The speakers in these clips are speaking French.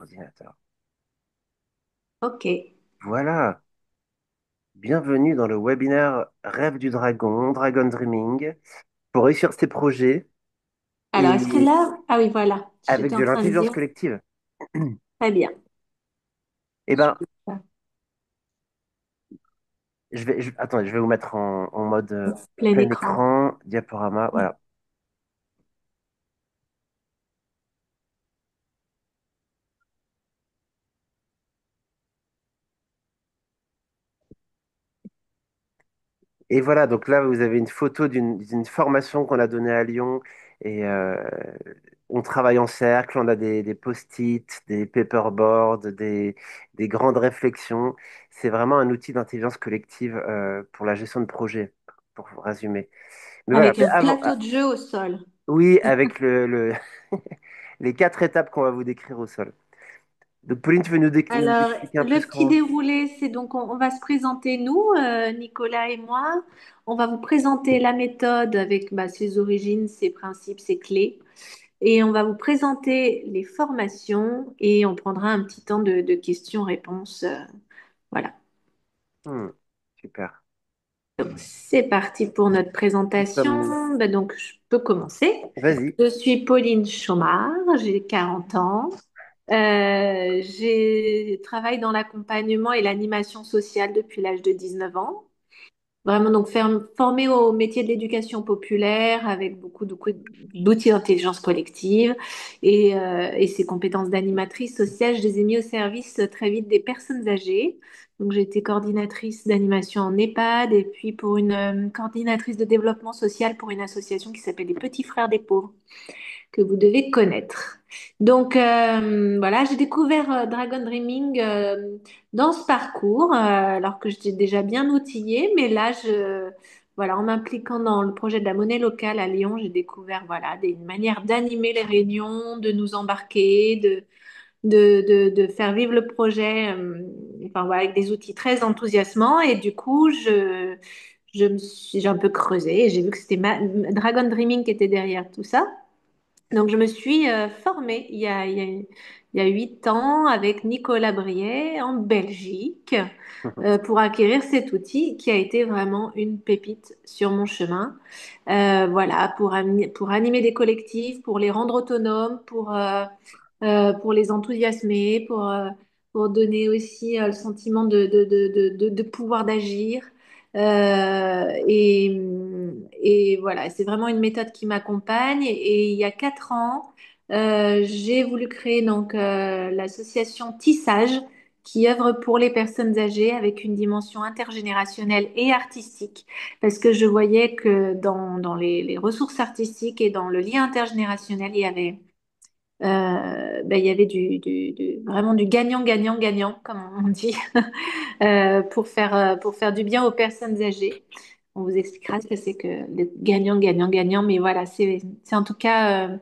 Ordinateur. Ok. Voilà, bienvenue dans le webinaire Rêve du Dragon, Dragon Dreaming, pour réussir ses projets Alors, est-ce que et là... Ah oui, voilà. avec J'étais de en train de l'intelligence dire. collective. Très bien. Eh ben, attends, je vais vous mettre en mode Plein plein écran. écran, diaporama, voilà. Et voilà, donc là, vous avez une photo d'une formation qu'on a donnée à Lyon. Et on travaille en cercle, on a des post-it, des paperboards, des grandes réflexions. C'est vraiment un outil d'intelligence collective pour la gestion de projet, pour vous résumer. Mais voilà, Avec mais un plateau de jeu au sol. oui, avec les quatre étapes qu'on va vous décrire au sol. Donc, Pauline, tu veux nous Alors, expliquer un peu le ce petit qu'on... déroulé, c'est donc on va se présenter nous, Nicolas et moi. On va vous présenter la méthode avec ses origines, ses principes, ses clés. Et on va vous présenter les formations et on prendra un petit temps de questions-réponses. Voilà. Hmm, super. Donc, c'est parti pour notre Nous sommes... présentation. Donc, je peux commencer. Vas-y. Je suis Pauline Chaumard, j'ai 40 ans. Je travaille dans l'accompagnement et l'animation sociale depuis l'âge de 19 ans. Vraiment, donc formée au métier de l'éducation populaire avec d'outils d'intelligence collective et ces compétences d'animatrice sociale, je les ai mis au service très vite des personnes âgées. Donc, j'ai été coordinatrice d'animation en EHPAD et puis pour une coordinatrice de développement social pour une association qui s'appelle les Petits Frères des Pauvres que vous devez connaître. Donc voilà, j'ai découvert Dragon Dreaming dans ce parcours, alors que j'étais déjà bien outillée, mais là, voilà, en m'impliquant dans le projet de la monnaie locale à Lyon, j'ai découvert voilà une manière d'animer les réunions, de nous embarquer, de faire vivre le projet, enfin voilà, avec des outils très enthousiasmants. Et du coup, j'ai un peu creusé et j'ai vu que c'était Dragon Dreaming qui était derrière tout ça. Donc, je me suis formée il y a 8 ans avec Nicolas Briet en Belgique pour acquérir cet outil qui a été vraiment une pépite sur mon chemin. Voilà, pour animer des collectifs, pour les rendre autonomes, pour les enthousiasmer, pour donner aussi le sentiment de pouvoir d'agir. Et voilà, c'est vraiment une méthode qui m'accompagne. Et il y a 4 ans, j'ai voulu créer donc l'association Tissage, qui œuvre pour les personnes âgées avec une dimension intergénérationnelle et artistique, parce que je voyais que dans les ressources artistiques et dans le lien intergénérationnel, il y avait vraiment du gagnant-gagnant-gagnant, comme on dit, pour faire du bien aux personnes âgées. On vous expliquera ce que c'est que le gagnant-gagnant-gagnant, mais voilà, c'est en tout cas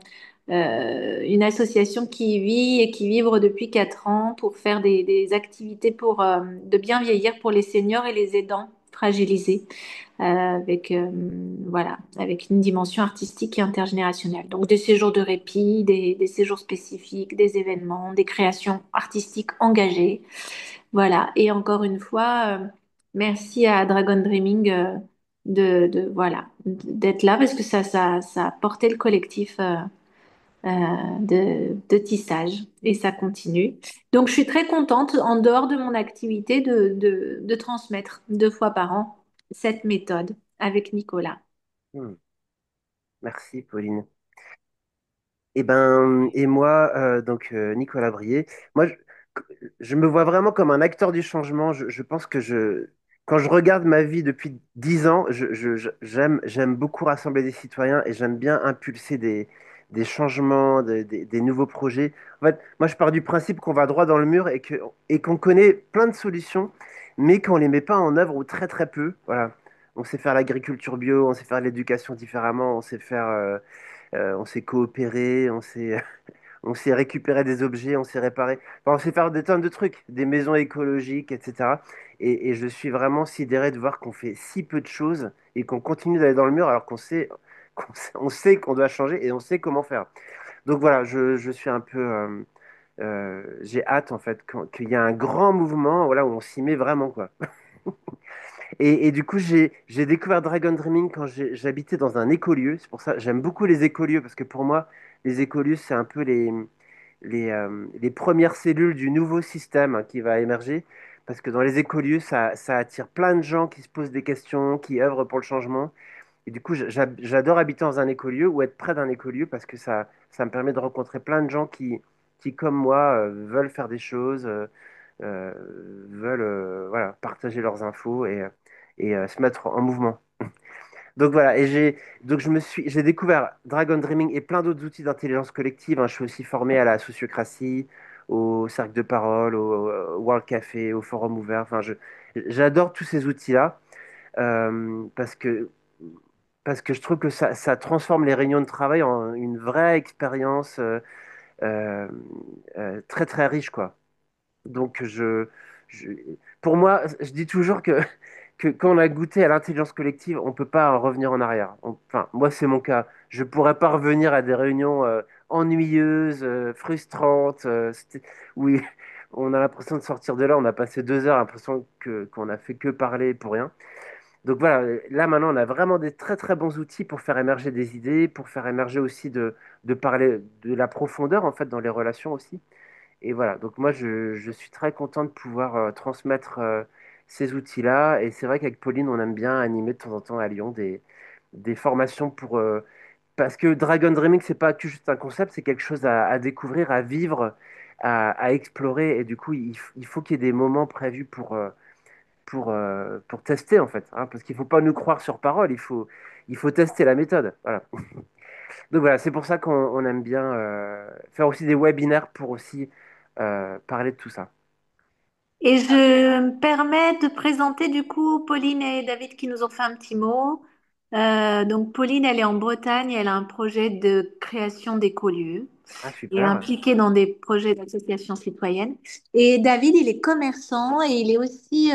une association qui vit et qui vivre depuis 4 ans pour faire des activités de bien vieillir pour les seniors et les aidants fragilisés avec, voilà, avec une dimension artistique et intergénérationnelle. Donc des séjours de répit, des séjours spécifiques, des événements, des créations artistiques engagées. Voilà. Et encore une fois, merci à Dragon Dreaming voilà, d'être là parce que ça a porté le collectif. De tissage et ça continue. Donc, je suis très contente, en dehors de mon activité, de transmettre 2 fois par an cette méthode avec Nicolas. Hmm, merci, Pauline. Et ben, et moi, Nicolas Brier, moi, je me vois vraiment comme un acteur du changement. Je pense que quand je regarde ma vie depuis 10 ans, j'aime beaucoup rassembler des citoyens et j'aime bien impulser des changements, des nouveaux projets. En fait, moi, je pars du principe qu'on va droit dans le mur et qu'on connaît plein de solutions, mais qu'on les met pas en œuvre ou très très peu. Voilà. On sait faire l'agriculture bio, on sait faire l'éducation différemment, on sait coopérer, on sait récupérer des objets, on sait réparer. Enfin, on sait faire des tonnes de trucs, des maisons écologiques, etc. Et je suis vraiment sidéré de voir qu'on fait si peu de choses et qu'on continue d'aller dans le mur alors on sait qu'on doit changer et on sait comment faire. Donc voilà, je suis un peu j'ai hâte en fait qu'il y ait un grand mouvement, voilà, où on s'y met vraiment quoi. Et du coup, j'ai découvert Dragon Dreaming quand j'habitais dans un écolieu. C'est pour ça j'aime beaucoup les écolieux parce que pour moi, les écolieux, c'est un peu les premières cellules du nouveau système hein, qui va émerger. Parce que dans les écolieux, ça attire plein de gens qui se posent des questions, qui œuvrent pour le changement. Et du coup, j'adore habiter dans un écolieu ou être près d'un écolieu parce que ça me permet de rencontrer plein de gens qui comme moi, veulent faire des choses, euh, veulent voilà, partager leurs infos et se mettre en mouvement. Donc voilà, donc j'ai découvert Dragon Dreaming et plein d'autres outils d'intelligence collective, hein. Je suis aussi formé à la sociocratie, au cercle de parole, au World Café, au forum ouvert. Enfin, j'adore tous ces outils-là parce que je trouve que ça transforme les réunions de travail en une vraie expérience euh, très très riche, quoi. Donc, je- pour moi, je dis toujours que quand on a goûté à l'intelligence collective, on ne peut pas en revenir en arrière. Enfin, moi, c'est mon cas. Je ne pourrais pas revenir à des réunions ennuyeuses, frustrantes, où on a l'impression de sortir de là. On a passé 2 heures, l'impression qu'on a fait que parler pour rien. Donc voilà, là maintenant, on a vraiment des très très bons outils pour faire émerger des idées, pour faire émerger aussi de parler de la profondeur en fait dans les relations aussi. Et voilà, donc moi je suis très content de pouvoir transmettre ces outils-là. Et c'est vrai qu'avec Pauline, on aime bien animer de temps en temps à Lyon des formations parce que Dragon Dreaming, c'est pas que juste un concept, c'est quelque chose à découvrir, à vivre, à explorer. Et du coup, il faut qu'il y ait des moments prévus pour tester en fait, hein, parce qu'il faut pas nous croire sur parole, il faut tester la méthode. Voilà. Donc voilà, c'est pour ça qu'on aime bien faire aussi des webinaires pour aussi parler de tout ça. Et je me permets de présenter du coup Pauline et David qui nous ont fait un petit mot. Donc Pauline, elle est en Bretagne, elle a un projet de création d'écolieux Ah et super. impliqué dans des projets d'associations citoyennes. Et David, il est commerçant et il est aussi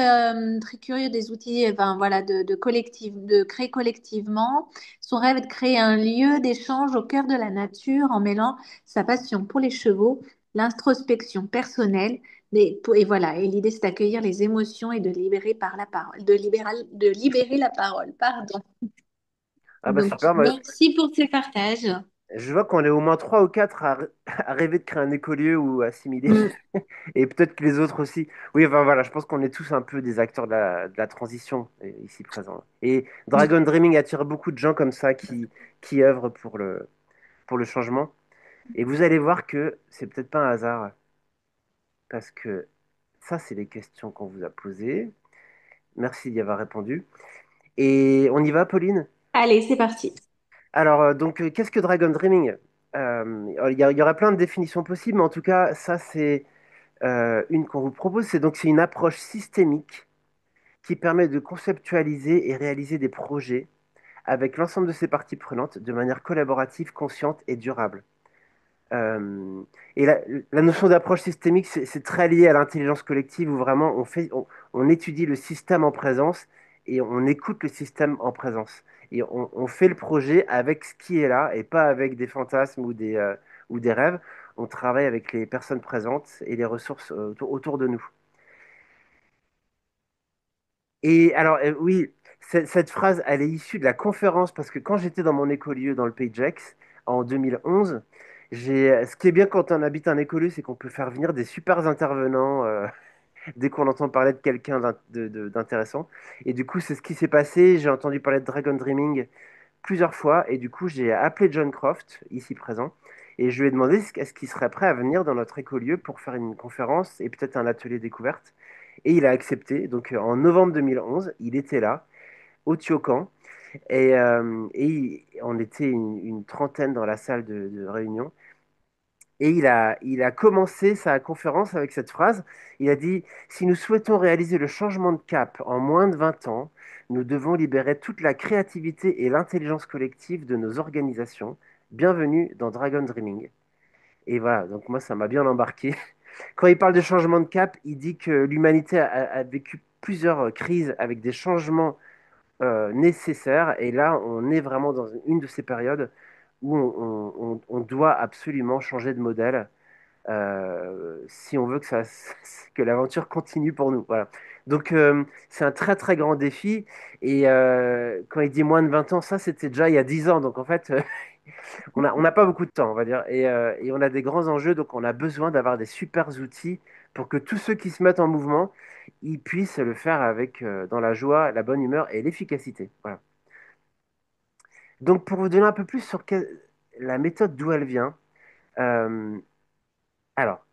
très curieux des outils, enfin, voilà, de collectif, de créer collectivement. Son rêve est de créer un lieu d'échange au cœur de la nature en mêlant sa passion pour les chevaux, l'introspection personnelle. Et voilà, et l'idée c'est d'accueillir les émotions et de libérer par la parole, de libérer la parole, pardon. Ah bah Donc, super. merci pour ces partages. Je vois qu'on est au moins 3 ou 4 à rêver de créer un écolieu ou assimiler. Mm. Et peut-être que les autres aussi. Oui, enfin voilà, je pense qu'on est tous un peu des acteurs de la transition ici présents. Et Dragon Dreaming attire beaucoup de gens comme ça qui œuvrent pour le changement. Et vous allez voir que c'est peut-être pas un hasard, parce que ça, c'est les questions qu'on vous a posées. Merci d'y avoir répondu. Et on y va, Pauline? Allez, c'est parti. Alors, donc, qu'est-ce que Dragon Dreaming? Il y aurait plein de définitions possibles, mais en tout cas, ça, c'est une qu'on vous propose. C'est une approche systémique qui permet de conceptualiser et réaliser des projets avec l'ensemble de ses parties prenantes de manière collaborative, consciente et durable. Euh, et la notion d'approche systémique, c'est très lié à l'intelligence collective où vraiment on étudie le système en présence et on écoute le système en présence. Et on fait le projet avec ce qui est là et pas avec des fantasmes ou des rêves. On travaille avec les personnes présentes et les ressources autour de nous. Et alors, oui, cette phrase, elle est issue de la conférence parce que quand j'étais dans mon écolieu dans le Pays de Gex en 2011, ce qui est bien quand on habite un écolieu, c'est qu'on peut faire venir des super intervenants dès qu'on entend parler de quelqu'un d'intéressant. Et du coup, c'est ce qui s'est passé. J'ai entendu parler de Dragon Dreaming plusieurs fois et du coup, j'ai appelé John Croft, ici présent, et je lui ai demandé est-ce qu'il serait prêt à venir dans notre écolieu pour faire une conférence et peut-être un atelier découverte. Et il a accepté. Donc en novembre 2011, il était là, au Tiocan, et on était une trentaine dans la salle de réunion. Et il a commencé sa conférence avec cette phrase. Il a dit, si nous souhaitons réaliser le changement de cap en moins de 20 ans, nous devons libérer toute la créativité et l'intelligence collective de nos organisations. Bienvenue dans Dragon Dreaming. Et voilà, donc moi, ça m'a bien embarqué. Quand il parle de changement de cap, il dit que l'humanité a vécu plusieurs crises avec des changements nécessaires. Et là, on est vraiment dans une de ces périodes où on doit absolument changer de modèle si on veut que que l'aventure continue pour nous. Voilà. Donc, c'est un très très grand défi. Et quand il dit moins de 20 ans, ça c'était déjà il y a 10 ans. Donc en fait, on n'a pas beaucoup de temps, on va dire. Et on a des grands enjeux, donc on a besoin d'avoir des super outils pour que tous ceux qui se mettent en mouvement, ils puissent le faire avec dans la joie, la bonne humeur et l'efficacité. Voilà. Donc pour vous donner un peu plus sur la méthode d'où elle vient, euh, alors,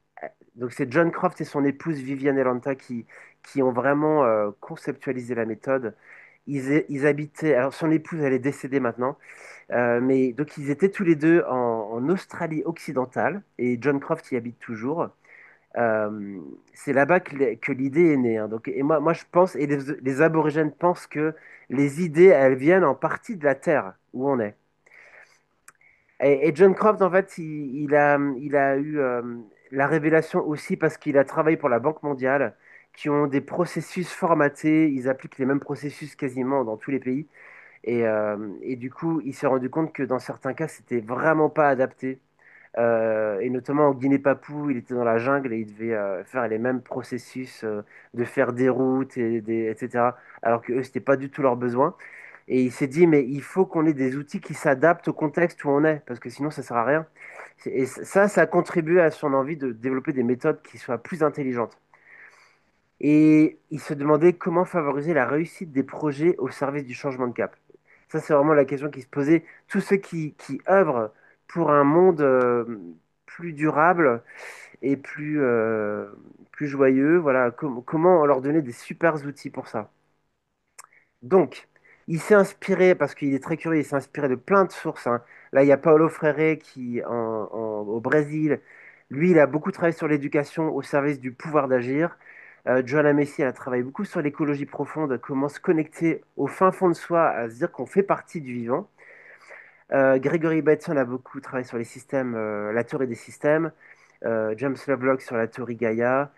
donc c'est John Croft et son épouse Viviane Elanta qui ont vraiment conceptualisé la méthode. Ils habitaient, alors son épouse elle est décédée maintenant, mais donc ils étaient tous les deux en Australie occidentale et John Croft y habite toujours. Euh, c'est là-bas que l'idée est née, hein. Donc, et moi je pense, et les aborigènes pensent que les idées elles viennent en partie de la terre où on est. Et John Croft, en fait, il a eu la révélation aussi parce qu'il a travaillé pour la Banque mondiale, qui ont des processus formatés. Ils appliquent les mêmes processus quasiment dans tous les pays. Et du coup, il s'est rendu compte que dans certains cas, c'était vraiment pas adapté. Et notamment en Guinée-Papou, il était dans la jungle et il devait faire les mêmes processus de faire des routes, etc. Alors que eux, c'était pas du tout leur besoin. Et il s'est dit, mais il faut qu'on ait des outils qui s'adaptent au contexte où on est, parce que sinon, ça sert à rien. Et ça a contribué à son envie de développer des méthodes qui soient plus intelligentes. Et il se demandait comment favoriser la réussite des projets au service du changement de cap. Ça, c'est vraiment la question qui se posait. Tous ceux qui œuvrent pour un monde plus durable et plus joyeux, voilà, comment leur donner des super outils pour ça. Donc, il s'est inspiré, parce qu'il est très curieux, il s'est inspiré de plein de sources, hein. Là, il y a Paulo Freire au Brésil. Lui, il a beaucoup travaillé sur l'éducation au service du pouvoir d'agir. Joanna Messi, elle a travaillé beaucoup sur l'écologie profonde, comment se connecter au fin fond de soi, à se dire qu'on fait partie du vivant. Gregory Bateson a beaucoup travaillé sur les systèmes, la théorie des systèmes. James Lovelock sur la théorie Gaïa,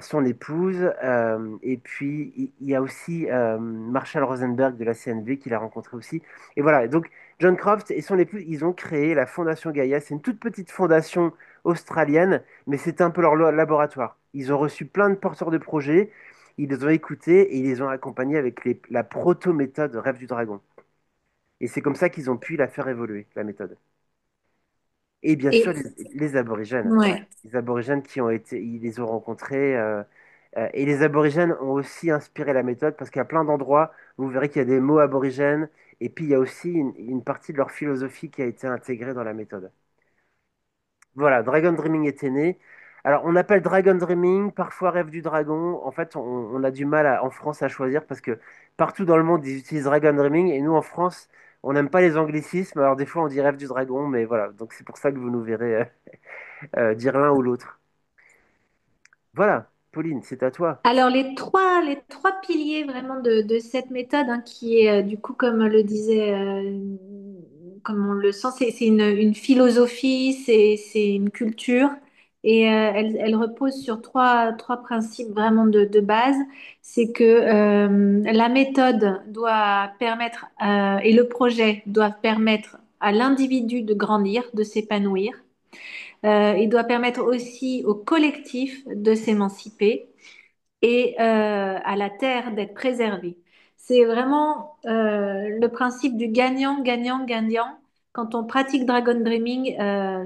son épouse. Et puis, il y a aussi Marshall Rosenberg de la CNV qu'il a rencontré aussi. Et voilà, donc John Croft et son épouse, ils ont créé la Fondation Gaïa. C'est une toute petite fondation australienne, mais c'est un peu leur laboratoire. Ils ont reçu plein de porteurs de projets, ils les ont écoutés et ils les ont accompagnés avec la proto-méthode Rêve du Dragon. Et c'est comme ça qu'ils ont pu la faire évoluer, la méthode. Et bien sûr, Et les aborigènes. ouais. Les aborigènes qui ont été, ils les ont rencontrés. Et les aborigènes ont aussi inspiré la méthode parce qu'il y a plein d'endroits où vous verrez qu'il y a des mots aborigènes. Et puis, il y a aussi une partie de leur philosophie qui a été intégrée dans la méthode. Voilà, Dragon Dreaming était né. Alors, on appelle Dragon Dreaming, parfois Rêve du Dragon. En fait, on a du mal en France à choisir parce que partout dans le monde, ils utilisent Dragon Dreaming et nous, en France, on n'aime pas les anglicismes. Alors, des fois, on dit Rêve du Dragon, mais voilà. Donc, c'est pour ça que vous nous verrez dire l'un ou l'autre. Voilà, Pauline, c'est à toi. Alors les trois piliers vraiment de cette méthode, hein, qui est du coup, comme le disait, comme on le sent, c'est une philosophie, c'est une culture, et elle repose sur trois principes vraiment de base. C'est que la méthode doit permettre, et le projet doit permettre à l'individu de grandir, de s'épanouir. Il doit permettre aussi au collectif de s'émanciper et à la terre d'être préservée. C'est vraiment le principe du gagnant, gagnant, gagnant. Quand on pratique Dragon Dreaming,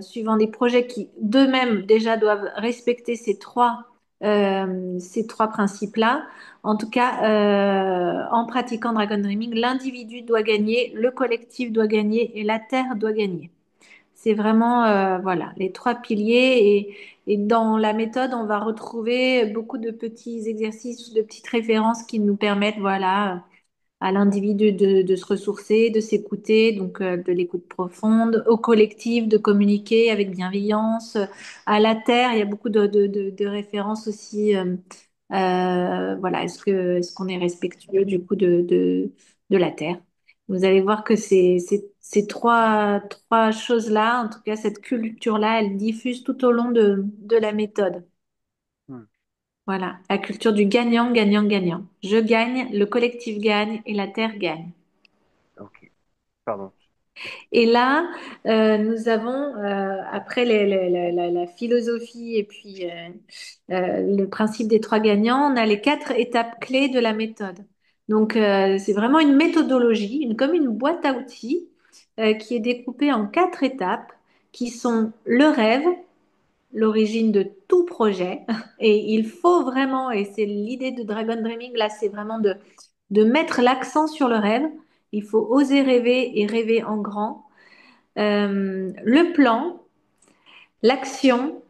suivant des projets qui d'eux-mêmes déjà doivent respecter ces trois principes-là, en tout cas, en pratiquant Dragon Dreaming, l'individu doit gagner, le collectif doit gagner et la terre doit gagner. C'est vraiment voilà les trois piliers, et dans la méthode, on va retrouver beaucoup de petits exercices, de petites références qui nous permettent voilà à l'individu de se ressourcer, de s'écouter, donc de l'écoute profonde, au collectif de communiquer avec bienveillance, à la terre, il y a beaucoup de références aussi. Voilà, est-ce qu'on est respectueux du coup de la terre? Vous allez voir que ces trois choses-là, en tout cas cette culture-là, elle diffuse tout au long de la méthode. Hmm, Voilà, la culture du gagnant, gagnant, gagnant. Je gagne, le collectif gagne et la terre gagne. ok, pardon. Et là, nous avons, après la philosophie et puis le principe des trois gagnants, on a les quatre étapes clés de la méthode. Donc, c'est vraiment une méthodologie, comme une boîte à outils qui est découpée en quatre étapes qui sont le rêve, l'origine de tout projet. Et il faut vraiment, et c'est l'idée de Dragon Dreaming, là, c'est vraiment de mettre l'accent sur le rêve. Il faut oser rêver et rêver en grand. Le plan, l'action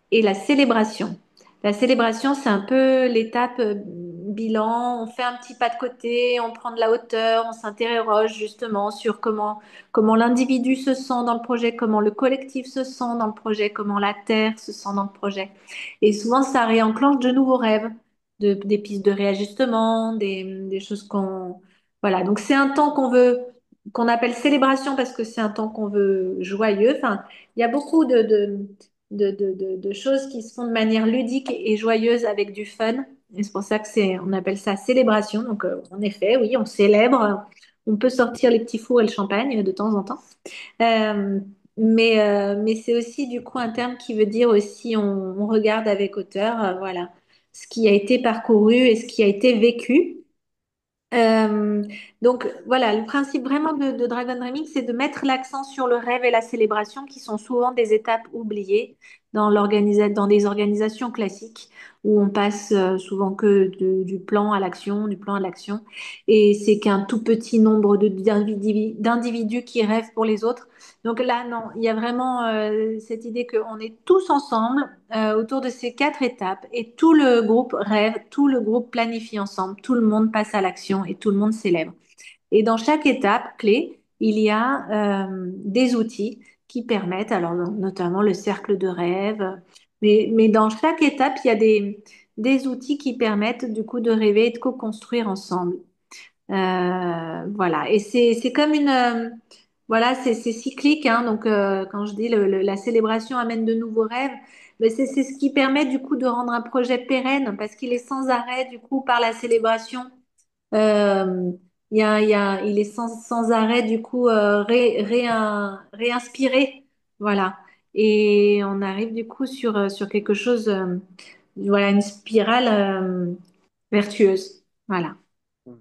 et la célébration. La célébration, c'est un peu l'étape bilan. On fait un petit pas de côté, on prend de la hauteur, on s'interroge justement sur comment l'individu se sent dans le projet, comment le collectif se sent dans le projet, comment la Terre se sent dans le projet. Et souvent, ça réenclenche de nouveaux rêves, des pistes de réajustement, des choses qu'on... Voilà, donc c'est un temps qu'on appelle célébration parce que c'est un temps qu'on veut joyeux. Enfin, il y a beaucoup de choses qui se font de manière ludique et joyeuse avec du fun. Et c'est pour ça on appelle ça célébration. Donc, en effet, oui, on célèbre. On peut sortir les petits fours et le champagne de temps en temps. Euh, mais c'est aussi du coup un terme qui veut dire aussi on regarde avec hauteur, voilà, ce qui a été parcouru et ce qui a été vécu. Euh, donc voilà, le principe vraiment de Dragon Dreaming, c'est de mettre l'accent sur le rêve et la célébration, qui sont souvent des étapes oubliées dans des organisations classiques où on passe souvent que du plan à l'action, du plan à l'action, et c'est qu'un tout petit nombre d'individus qui rêvent pour les autres. Donc là, non, il y a vraiment cette idée qu'on est tous ensemble autour de ces quatre étapes et tout le groupe rêve, tout le groupe planifie ensemble, tout le monde passe à l'action et tout le monde célèbre. Et dans chaque étape clé, il y a des outils qui permettent, alors notamment le cercle de rêve, mais dans chaque étape, il y a des outils qui permettent du coup de rêver et de co-construire ensemble. Voilà, et c'est comme voilà, c'est cyclique, hein, donc quand je dis la célébration amène de nouveaux rêves, mais c'est ce qui permet du coup de rendre un projet pérenne parce qu'il est sans arrêt du coup par la célébration. Euh, il est sans arrêt du coup réinspiré, voilà, et on arrive du coup sur quelque chose, voilà, une spirale vertueuse, voilà. Hmm.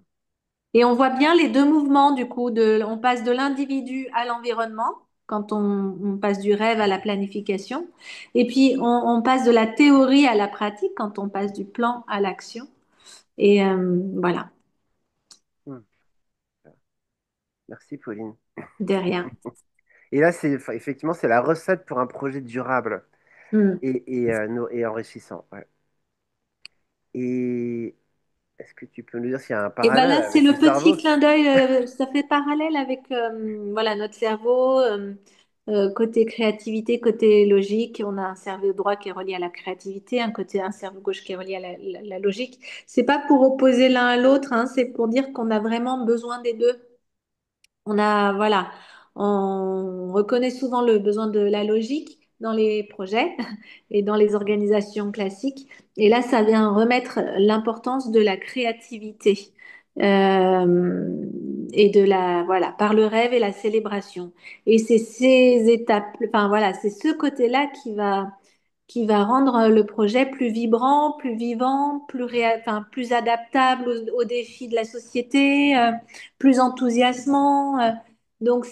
Et on voit bien les deux mouvements, du coup, on passe de l'individu à l'environnement, quand on passe du rêve à la planification. Et puis, on passe de la théorie à la pratique, quand on passe du plan à l'action. Et voilà, Hmm. Merci, Pauline. derrière. Et là, enfin, effectivement, c'est la recette pour un projet durable Hmm. et enrichissant. Ouais. Et est-ce que tu peux nous dire s'il y a un Et ben parallèle là, c'est avec le le petit cerveau? clin d'œil, ça fait parallèle avec voilà, notre cerveau, côté créativité, côté logique. On a un cerveau droit qui est relié à la créativité, un cerveau gauche qui est relié à la logique. C'est pas pour opposer l'un à l'autre, hein, c'est pour dire qu'on a vraiment besoin des deux. Voilà, on reconnaît souvent le besoin de la logique dans les projets et dans les organisations classiques. Et là, ça vient remettre l'importance de la créativité et voilà, par le rêve et la célébration. Et c'est ces étapes, enfin voilà, c'est ce côté-là qui va rendre le projet plus vibrant, plus vivant, enfin, plus adaptable aux défis de la société, plus enthousiasmant. Donc,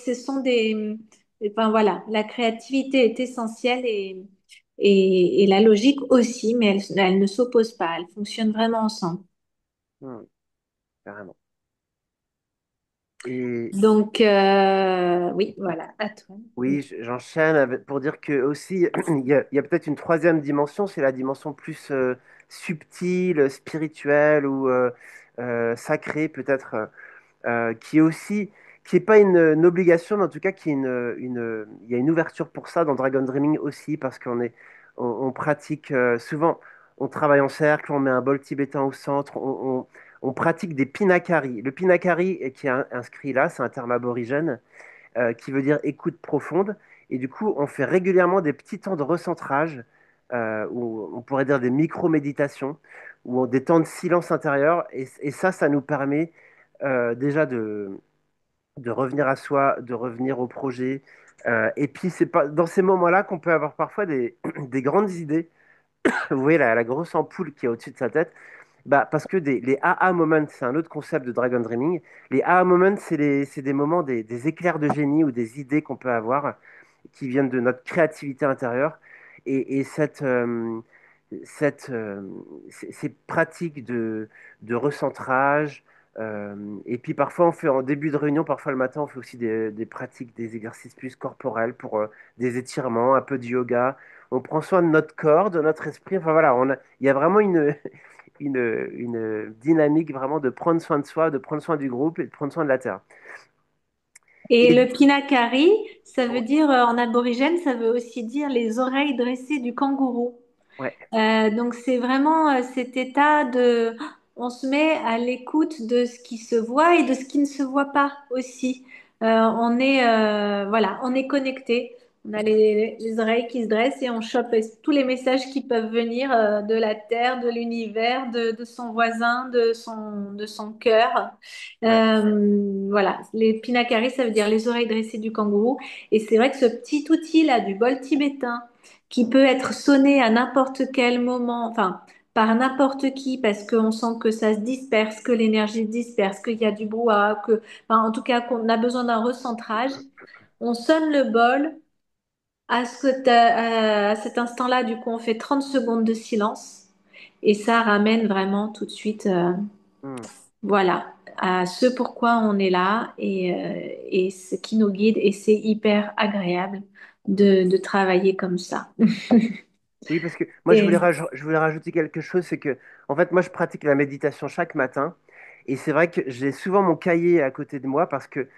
enfin voilà, la créativité est essentielle et la logique aussi, mais elle ne s'oppose pas, elles fonctionnent vraiment ensemble. Hmm, carrément. Et Donc, oui, voilà, à toi. oui, j'enchaîne pour dire que aussi, il y a peut-être une troisième dimension, c'est la dimension plus subtile, spirituelle ou sacrée, peut-être. Qui est aussi, qui est pas une obligation, mais en tout cas qui est il y a une ouverture pour ça dans Dragon Dreaming aussi, parce on pratique souvent, on travaille en cercle, on met un bol tibétain au centre, on pratique des pinakari. Le pinakari, qui est inscrit là, c'est un terme aborigène, qui veut dire écoute profonde, et du coup, on fait régulièrement des petits temps de recentrage, ou on pourrait dire des micro-méditations, ou des temps de silence intérieur, et ça nous permet déjà de revenir à soi, de revenir au projet. Et puis, c'est pas dans ces moments-là qu'on peut avoir parfois des grandes idées. Vous voyez la grosse ampoule qui est au-dessus de sa tête. Bah, parce que les AA moments, c'est un autre concept de Dragon Dreaming. Les AA moments, c'est des moments, des éclairs de génie ou des idées qu'on peut avoir qui viennent de notre créativité intérieure. Et cette, ces pratiques de recentrage, et puis parfois on fait en début de réunion, parfois le matin, on fait aussi des pratiques, des exercices plus corporels pour des étirements, un peu de yoga. On prend soin de notre corps, de notre esprit. Enfin voilà, il y a vraiment une dynamique vraiment de prendre soin de soi, de prendre soin du groupe et de prendre soin de la terre. Et Et le pinakari, ça veut dire en aborigène, ça veut aussi dire les oreilles dressées du kangourou. ouais, Donc c'est vraiment cet état de, on se met à l'écoute de ce qui se voit et de ce qui ne se voit pas aussi. Voilà, on est connecté. On a les oreilles qui se dressent et on chope tous les messages qui peuvent venir de la terre, de l'univers, de son voisin, de son cœur. ouais. Voilà, les pinakari, ça veut dire les oreilles dressées du kangourou. Et c'est vrai que ce petit outil là du bol tibétain qui peut être sonné à n'importe quel moment, enfin, par n'importe qui, parce qu'on sent que ça se disperse, que l'énergie se disperse, qu'il y a du brouhaha, enfin, en tout cas, qu'on a besoin d'un recentrage. On sonne le bol. À cet instant-là, du coup, on fait 30 secondes de silence. Et ça ramène vraiment tout de suite, Hmm. voilà, à ce pourquoi on est là et ce qui nous guide. Et c'est hyper agréable de travailler comme ça. Oui, parce que moi, Et je voulais rajouter quelque chose, c'est que, en fait, moi, je pratique la méditation chaque matin, et c'est vrai que j'ai souvent mon cahier à côté de moi, parce que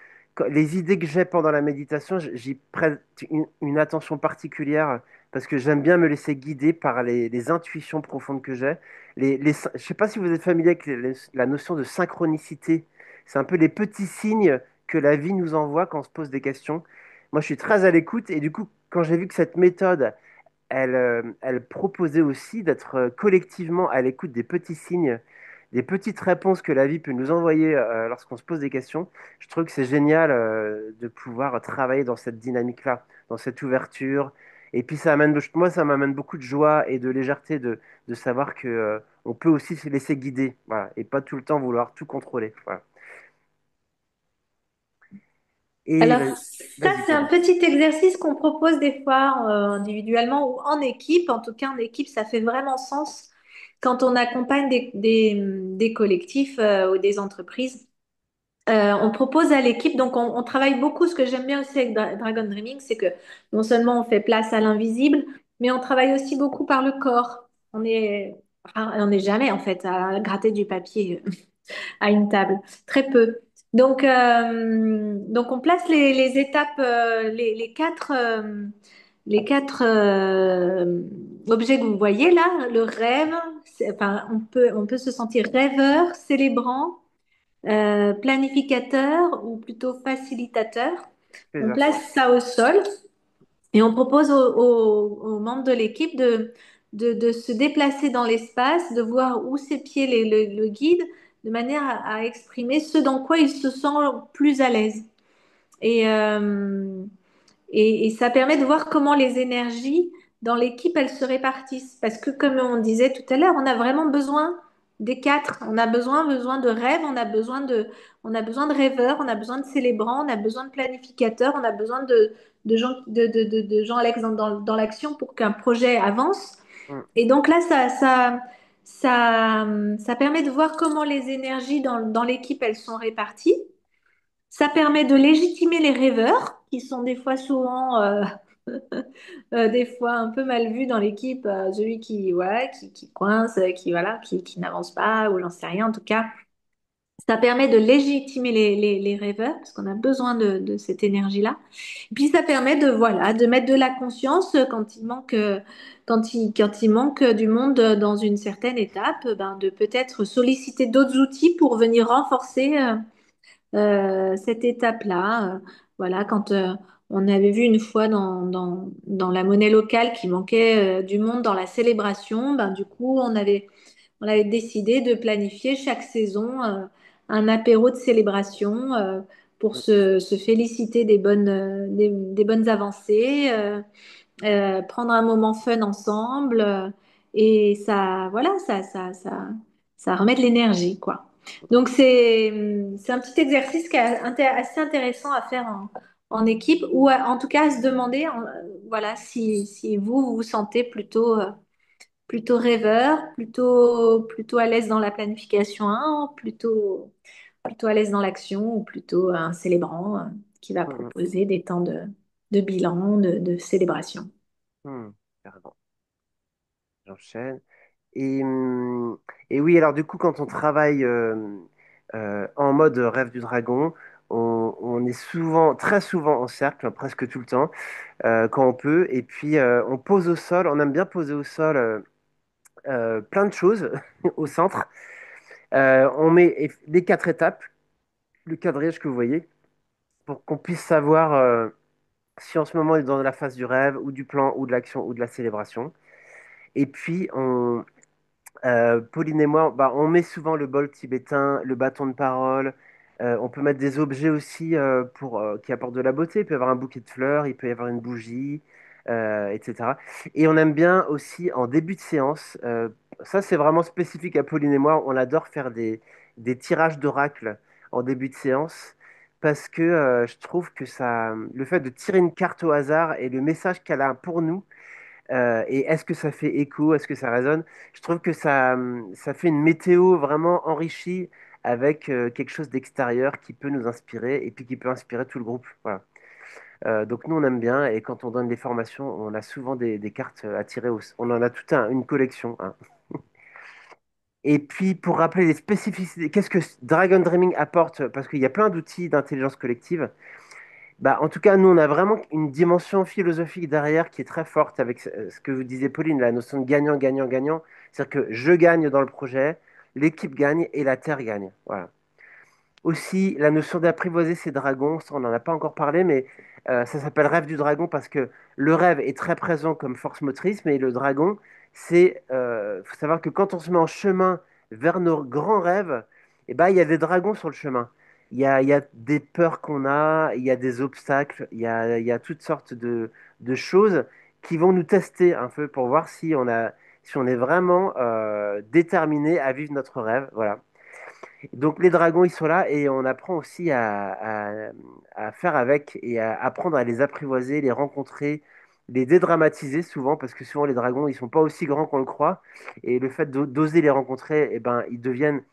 les idées que j'ai pendant la méditation, j'y prête une attention particulière, parce que j'aime bien me laisser guider par les intuitions profondes que j'ai. Je sais pas si vous êtes familier avec la notion de synchronicité. C'est un peu les petits signes que la vie nous envoie quand on se pose des questions. Moi, je suis très à l'écoute, et du coup, quand j'ai vu que cette méthode elle proposait aussi d'être collectivement à l'écoute des petits signes, des petites réponses que la vie peut nous envoyer lorsqu'on se pose des questions. Je trouve que c'est génial de pouvoir travailler dans cette dynamique-là, dans cette ouverture. Et puis moi, ça m'amène beaucoup de joie et de légèreté de savoir que on peut aussi se laisser guider, voilà, et pas tout le temps vouloir tout contrôler. Voilà. Et alors, bah, ça, vas-y, c'est un Pauline. petit exercice qu'on propose des fois individuellement ou en équipe. En tout cas, en équipe, ça fait vraiment sens quand on accompagne des collectifs ou des entreprises. On propose à l'équipe, donc on travaille beaucoup. Ce que j'aime bien aussi avec Dragon Dreaming, c'est que non seulement on fait place à l'invisible, mais on travaille aussi beaucoup par le corps. On n'est jamais en fait à gratter du papier à une table, très peu. Donc on place les étapes, les quatre objets que vous voyez là, le rêve, enfin, on peut se sentir rêveur, célébrant, planificateur ou plutôt facilitateur. C'est On ça. place ça au sol et on propose aux membres de l'équipe de se déplacer dans l'espace, de voir où ses pieds le guident, de manière à exprimer ce dans quoi il se sent plus à l'aise. Et, euh, et ça permet de voir comment les énergies dans l'équipe, elles se répartissent. Parce que comme on disait tout à l'heure, on a vraiment besoin des quatre. On a besoin de rêves, on a besoin de rêveurs, on a besoin de célébrants, on a besoin de planificateurs, on a besoin de gens, de gens à l'aise dans l'action pour qu'un projet avance. Mm, Et donc là, ça permet de voir comment les énergies dans l'équipe, elles sont réparties. Ça permet de légitimer les rêveurs, qui sont des fois souvent, des fois un peu mal vus dans l'équipe, celui qui coince, qui n'avance pas, ou j'en sais rien. En tout cas, ça permet de légitimer les rêveurs, parce qu'on a besoin de cette énergie-là. Puis ça permet de mettre de la conscience quand il manque du monde dans une certaine étape, ben, de peut-être solliciter d'autres outils pour venir renforcer cette étape-là. Voilà, quand on avait vu une fois dans la monnaie locale qu'il manquait du monde dans la célébration, ben, du coup, on avait décidé de planifier chaque saison un apéro de célébration pour se féliciter des bonnes avancées, prendre un moment fun ensemble, et ça, voilà, ça remet de l'énergie, quoi. Donc c'est un petit exercice qui est assez intéressant à faire en équipe, ou en tout cas à se demander, voilà, si vous vous sentez plutôt rêveur, plutôt à l'aise dans la planification, hein, plutôt à l'aise dans l'action, ou plutôt un célébrant qui va Mhm. proposer des temps de bilan, de célébration. Mhm. Carrément. J'enchaîne. Et, hum, et oui, alors du coup, quand on travaille en mode rêve du dragon, on est souvent, très souvent en cercle, presque tout le temps, quand on peut. Et puis, on pose au sol, on aime bien poser au sol plein de choses au centre. On met les 4 étapes, le quadrillage que vous voyez, pour qu'on puisse savoir si en ce moment on est dans la phase du rêve, ou du plan, ou de l'action, ou de la célébration. Et puis, Pauline et moi, bah, on met souvent le bol tibétain, le bâton de parole. On peut mettre des objets aussi qui apportent de la beauté. Il peut y avoir un bouquet de fleurs, il peut y avoir une bougie, etc. Et on aime bien aussi en début de séance, ça c'est vraiment spécifique à Pauline et moi, on adore faire des tirages d'oracle en début de séance. Parce que je trouve que le fait de tirer une carte au hasard et le message qu'elle a pour nous, et est-ce que ça fait écho? Est-ce que ça résonne? Je trouve que ça fait une météo vraiment enrichie avec quelque chose d'extérieur qui peut nous inspirer et puis qui peut inspirer tout le groupe. Voilà. Donc nous, on aime bien et quand on donne des formations, on a souvent des cartes à tirer. On en a une collection, hein. Et puis pour rappeler les spécificités, qu'est-ce que Dragon Dreaming apporte? Parce qu'il y a plein d'outils d'intelligence collective. Bah, en tout cas, nous, on a vraiment une dimension philosophique derrière qui est très forte avec ce que vous disiez, Pauline, la notion de gagnant, gagnant, gagnant. C'est-à-dire que je gagne dans le projet, l'équipe gagne et la Terre gagne. Voilà. Aussi, la notion d'apprivoiser ses dragons, ça, on n'en a pas encore parlé, mais ça s'appelle rêve du dragon parce que le rêve est très présent comme force motrice, mais le dragon, faut savoir que quand on se met en chemin vers nos grands rêves, eh ben, il y a des dragons sur le chemin. Il y a des peurs qu'on a, il y a des obstacles, il y a toutes sortes de choses qui vont nous tester un peu pour voir si on est vraiment déterminé à vivre notre rêve. Voilà. Donc les dragons, ils sont là et on apprend aussi à faire avec et à apprendre à les apprivoiser, les rencontrer, les dédramatiser souvent parce que souvent les dragons, ils sont pas aussi grands qu'on le croit et le fait d'oser les rencontrer, eh ben, ils deviennent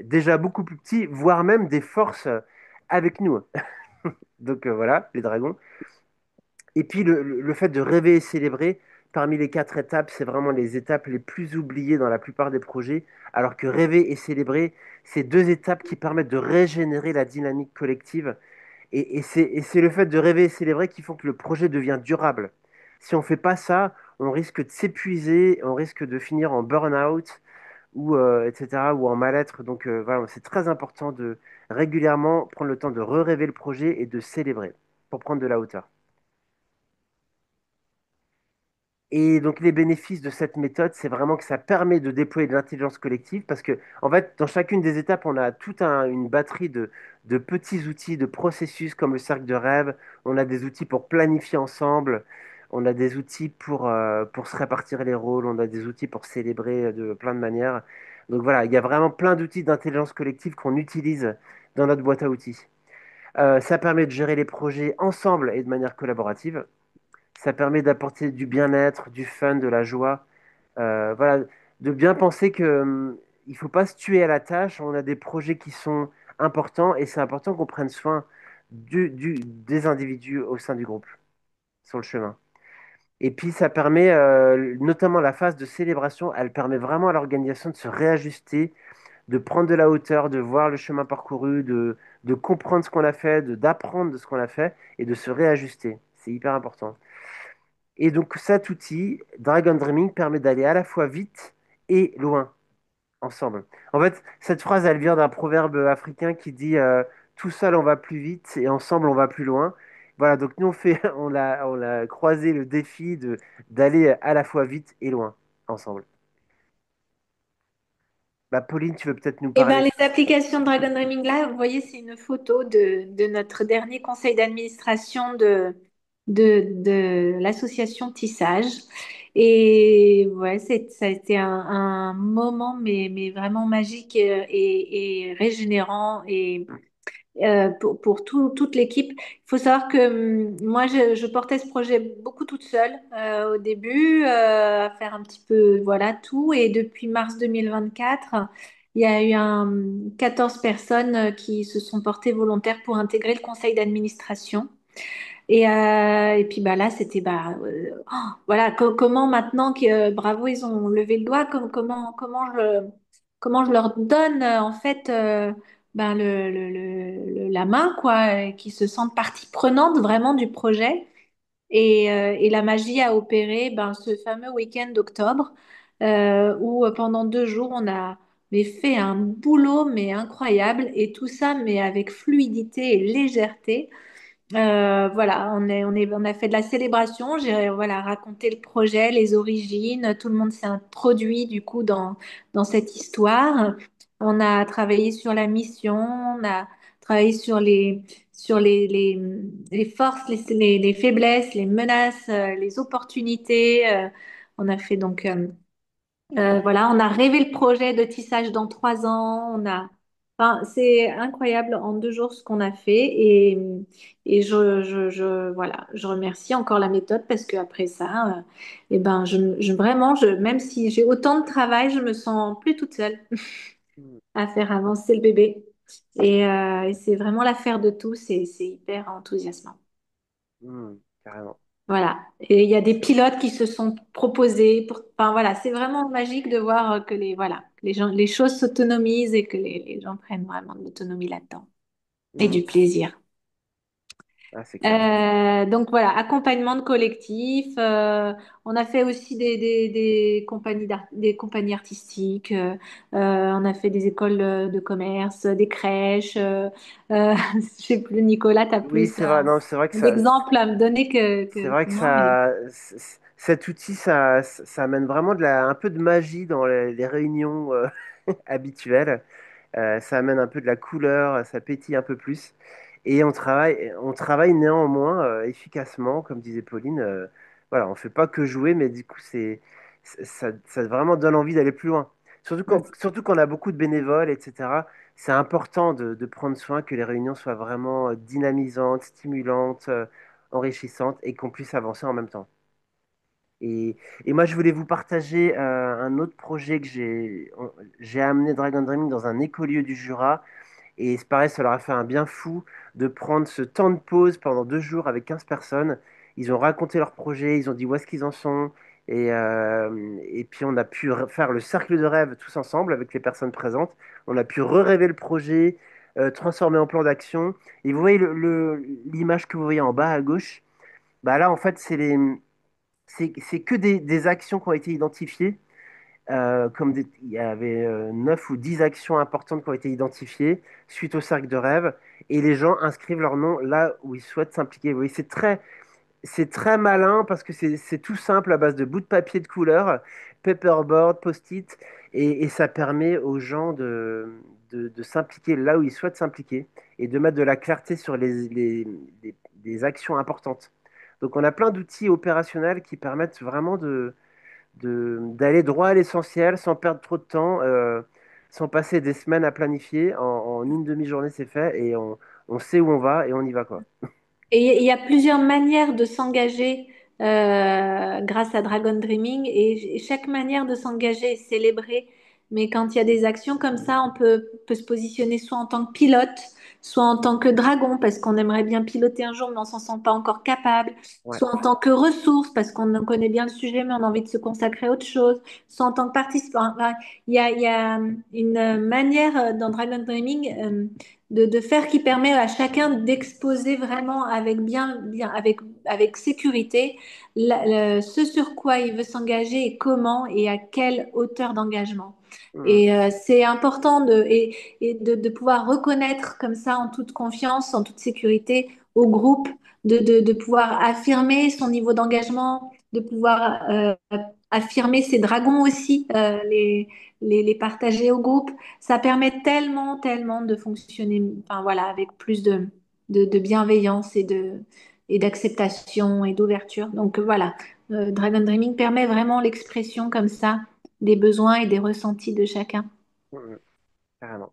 déjà beaucoup plus petits, voire même des forces avec nous. Donc voilà, les dragons. Et puis le fait de rêver et célébrer, parmi les 4 étapes, c'est vraiment les étapes les plus oubliées dans la plupart des projets, alors que rêver et célébrer, c'est 2 étapes qui permettent de régénérer la dynamique collective. Et c'est le fait de rêver et célébrer qui font que le projet devient durable. Si on ne fait pas ça, on risque de s'épuiser, on risque de finir en burn-out, ou, etc., ou en mal-être. Donc voilà, c'est très important de régulièrement prendre le temps de re-rêver le projet et de célébrer pour prendre de la hauteur. Et donc les bénéfices de cette méthode, c'est vraiment que ça permet de déployer de l'intelligence collective parce que en fait, dans chacune des étapes, on a une batterie de petits outils, de processus comme le cercle de rêve. On a des outils pour planifier ensemble. On a des outils pour se répartir les rôles. On a des outils pour célébrer de plein de manières. Donc voilà, il y a vraiment plein d'outils d'intelligence collective qu'on utilise dans notre boîte à outils. Ça permet de gérer les projets ensemble et de manière collaborative. Ça permet d'apporter du bien-être, du fun, de la joie. Voilà, de bien penser que il faut pas se tuer à la tâche. On a des projets qui sont importants et c'est important qu'on prenne soin des individus au sein du groupe sur le chemin. Et puis ça permet, notamment la phase de célébration, elle permet vraiment à l'organisation de se réajuster, de prendre de la hauteur, de voir le chemin parcouru, de comprendre ce qu'on a fait, d'apprendre de ce qu'on a fait et de se réajuster. C'est hyper important. Et donc cet outil, Dragon Dreaming, permet d'aller à la fois vite et loin ensemble. En fait, cette phrase, elle vient d'un proverbe africain qui dit tout seul on va plus vite et ensemble on va plus loin. Voilà, donc nous on a croisé le défi d'aller à la fois vite et loin ensemble. Bah, Pauline, tu veux peut-être nous Eh ben, parler. les applications Dragon Dreaming là, vous voyez, c'est une photo de notre dernier conseil d'administration de l'association Tissage. Et ouais, ça a été un moment, mais vraiment magique et régénérant. Et pour toute l'équipe. Il faut savoir que moi, je portais ce projet beaucoup toute seule au début, à faire un petit peu, voilà, tout. Et depuis mars 2024, il y a eu 14 personnes qui se sont portées volontaires pour intégrer le conseil d'administration. Et puis bah là, c'était voilà comment maintenant que bravo, ils ont levé le doigt, comment je leur donne en fait ben, la main quoi, et qu'ils se sentent partie prenante vraiment du projet. Et la magie a opéré ben, ce fameux week-end d'octobre où pendant 2 jours on a mais fait un boulot mais incroyable et tout ça mais avec fluidité et légèreté. Voilà, on a fait de la célébration. J'ai voilà raconté le projet, les origines. Tout le monde s'est introduit du coup dans cette histoire. On a travaillé sur la mission, on a travaillé sur les forces, les faiblesses, les menaces, les opportunités. On a fait donc voilà, on a rêvé le projet de tissage dans 3 ans. Enfin, c'est incroyable en 2 jours ce qu'on a fait et voilà, je remercie encore la méthode parce qu'après ça, eh ben, vraiment, même si j'ai autant de travail, je me sens plus toute seule Hmm, à faire avancer le bébé. Et c'est vraiment l'affaire de tous et c'est hyper enthousiasmant. carrément. Voilà. Et il y a des pilotes qui se sont proposés enfin voilà, c'est vraiment magique de voir que voilà, que les gens, les choses s'autonomisent et que les gens prennent vraiment de l'autonomie là-dedans et Hmm. du plaisir. Ah, c'est clair. Donc voilà, accompagnement de collectif. On a fait aussi des compagnies des compagnies artistiques. On a fait des écoles de commerce, des crèches. Je sais plus, Nicolas, tu as Oui, plus c'est vrai. Non, c'est vrai que ça, d'exemples à me donner c'est vrai que que moi, mais cet outil, ça amène vraiment un peu de magie dans les réunions habituelles. Ça amène un peu de la couleur, ça pétille un peu plus. Et on travaille néanmoins efficacement, comme disait Pauline. Voilà, on fait pas que jouer, mais du coup, ça vraiment donne envie d'aller plus loin. Surtout quand on a beaucoup de bénévoles, etc. C'est important de prendre soin que les réunions soient vraiment dynamisantes, stimulantes, enrichissantes et qu'on puisse avancer en même temps. Et, et moi, je voulais vous partager un autre projet que j'ai amené Dragon Dreaming dans un écolieu du Jura. Et c'est pareil, ça leur a fait un bien fou de prendre ce temps de pause pendant 2 jours avec 15 personnes. Ils ont raconté leur projet, ils ont dit où est-ce qu'ils en sont. Et puis on a pu faire le cercle de rêve tous ensemble avec les personnes présentes. On a pu re-rêver le projet, transformer en plan d'action. Et vous voyez l'image que vous voyez en bas à gauche. Bah là, en fait, c'est que des actions qui ont été identifiées. Il y avait 9 ou 10 actions importantes qui ont été identifiées suite au cercle de rêve, et les gens inscrivent leur nom là où ils souhaitent s'impliquer. Vous voyez, c'est très malin parce que c'est tout simple à base de bouts de papier de couleur, paperboard, post-it, et ça permet aux gens de s'impliquer là où ils souhaitent s'impliquer et de mettre de la clarté sur les actions importantes. Donc on a plein d'outils opérationnels qui permettent vraiment d'aller droit à l'essentiel sans perdre trop de temps, sans passer des semaines à planifier. En une demi-journée, c'est fait et on sait où on va et on y va, quoi. et il y a plusieurs manières de s'engager grâce à Dragon Dreaming et chaque manière de s'engager est célébrée. Mais quand il y a des actions comme ça, on peut se positionner soit en tant que pilote, soit en tant que dragon parce qu'on aimerait bien piloter un jour mais on s'en sent pas encore capable, Ouais. soit en tant que ressource parce qu'on connaît bien le sujet mais on a envie de se consacrer à autre chose, soit en tant que participant. Enfin, il y a une manière dans Dragon Dreaming. De faire qui permet à chacun d'exposer vraiment avec sécurité ce sur quoi il veut s'engager et comment et à quelle hauteur d'engagement. Hmm. Et c'est important de pouvoir reconnaître comme ça en toute confiance, en toute sécurité au groupe, de pouvoir affirmer son niveau d'engagement, de pouvoir affirmer ses dragons aussi, les partager au groupe. Ça permet tellement, tellement de fonctionner, enfin voilà, avec plus de bienveillance et d'acceptation et d'ouverture. Donc voilà, Dragon Dreaming permet vraiment l'expression comme ça des besoins et des ressentis de chacun. Mm, carrément.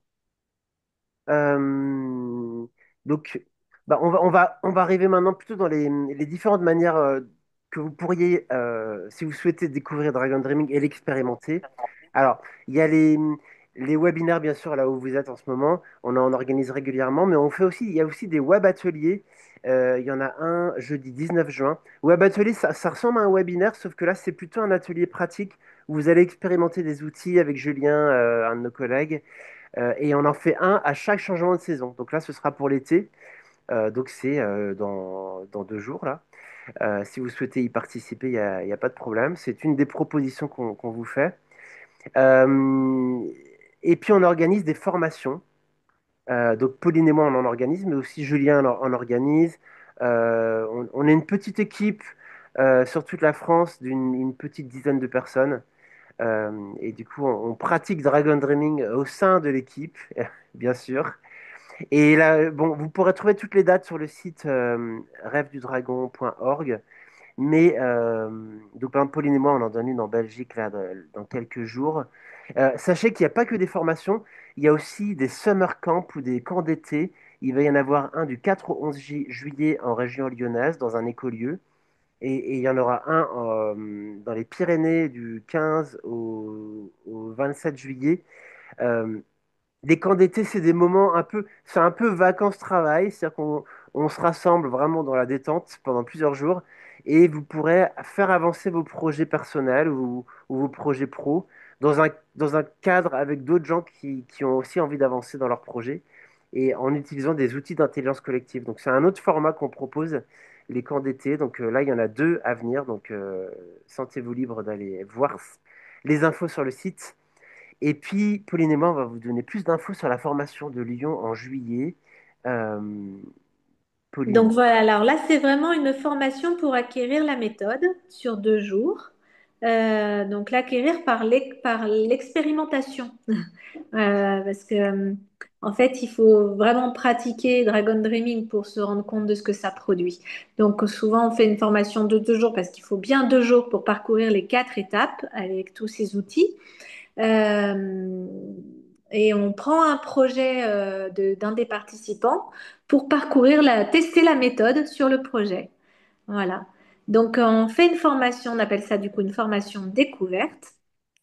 Euh, donc, bah, on va arriver maintenant plutôt dans les différentes manières que vous pourriez, si vous souhaitez découvrir Dragon Dreaming et l'expérimenter. Alors, il y a les webinaires, bien sûr, là où vous êtes en ce moment. On en organise régulièrement, mais il y a aussi des web ateliers. Il y en a un jeudi 19 juin. Web atelier, ça ressemble à un webinaire, sauf que là, c'est plutôt un atelier pratique où vous allez expérimenter des outils avec Julien, un de nos collègues. Et on en fait un à chaque changement de saison. Donc là, ce sera pour l'été. Donc c'est dans 2 jours là. Si vous souhaitez y participer, il y a pas de problème. C'est une des propositions qu'on vous fait. Euh, et puis on organise des formations. Donc Pauline et moi, on en organise, mais aussi Julien en organise. On est une petite équipe sur toute la France d'une petite dizaine de personnes. Et du coup, on pratique Dragon Dreaming au sein de l'équipe, bien sûr. Et là, bon, vous pourrez trouver toutes les dates sur le site rêvedudragon.org. Mais donc, par exemple, Pauline et moi, on en donne une en Belgique là, dans quelques jours. Sachez qu'il n'y a pas que des formations, il y a aussi des summer camps ou des camps d'été. Il va y en avoir un du 4 au 11 juillet en région lyonnaise, dans un écolieu. Et il y en aura un dans les Pyrénées du 15 au 27 juillet. Euh, les camps d'été, c'est des moments c'est un peu vacances-travail, c'est-à-dire qu'on se rassemble vraiment dans la détente pendant plusieurs jours et vous pourrez faire avancer vos projets personnels ou vos projets pro dans un cadre avec d'autres gens qui ont aussi envie d'avancer dans leurs projets et en utilisant des outils d'intelligence collective. Donc c'est un autre format qu'on propose, les camps d'été. Donc là, il y en a 2 à venir, donc sentez-vous libre d'aller voir les infos sur le site. Et puis, Pauline et moi, on va vous donner plus d'infos sur la formation de Lyon en juillet. Euh, Donc Pauline. voilà, alors là, c'est vraiment une formation pour acquérir la méthode sur 2 jours. Donc l'acquérir par l'expérimentation. Parce que, en fait, il faut vraiment pratiquer Dragon Dreaming pour se rendre compte de ce que ça produit. Donc souvent, on fait une formation de 2 jours parce qu'il faut bien 2 jours pour parcourir les 4 étapes avec tous ces outils. Euh, et on prend un projet d'un des participants pour tester la méthode sur le projet. Voilà. Donc, on fait une formation, on appelle ça du coup une formation découverte.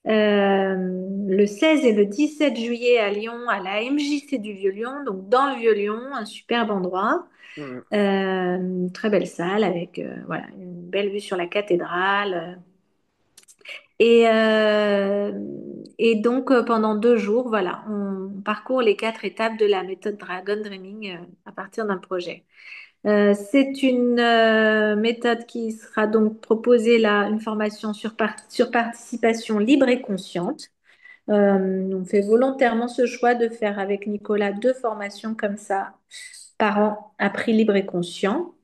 Le 16 et le 17 juillet à Lyon, à la MJC du Vieux-Lyon, donc dans le Vieux-Lyon, un superbe endroit. Mhm. Une très belle salle avec voilà, une belle vue sur la cathédrale. Et, euh, et donc, pendant 2 jours, voilà, on parcourt les 4 étapes de la méthode Dragon Dreaming à partir d'un projet. C'est une méthode qui sera donc proposée là, une formation sur participation libre et consciente. On fait volontairement ce choix de faire avec Nicolas 2 formations comme ça par an à prix libre et conscient.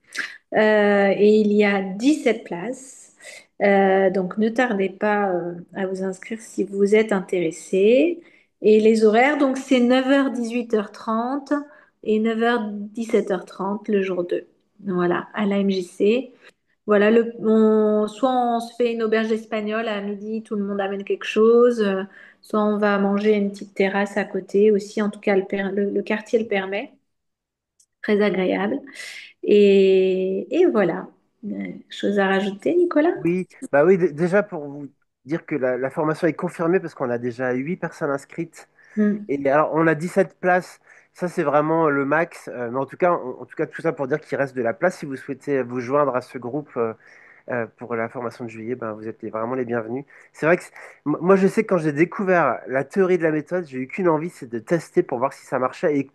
Et il y a 17 places. Donc ne tardez pas à vous inscrire si vous êtes intéressé. Et les horaires, donc c'est 9h 18h30 et 9h 17h30 le jour 2. Voilà, à la MJC. Voilà, soit on se fait une auberge espagnole à midi, tout le monde amène quelque chose, soit on va manger à une petite terrasse à côté aussi, en tout cas le quartier le permet, très agréable. Et voilà. Chose à rajouter, Nicolas? Oui, bah oui, déjà pour vous dire que la formation est confirmée parce qu'on a déjà 8 personnes inscrites. Hmm. Et alors, on a 17 places. Ça, c'est vraiment le max. Mais en tout cas, tout ça pour dire qu'il reste de la place. Si vous souhaitez vous joindre à ce groupe, pour la formation de juillet, ben, vous êtes vraiment les bienvenus. C'est vrai que moi, je sais que quand j'ai découvert la théorie de la méthode, j'ai eu qu'une envie, c'est de tester pour voir si ça marchait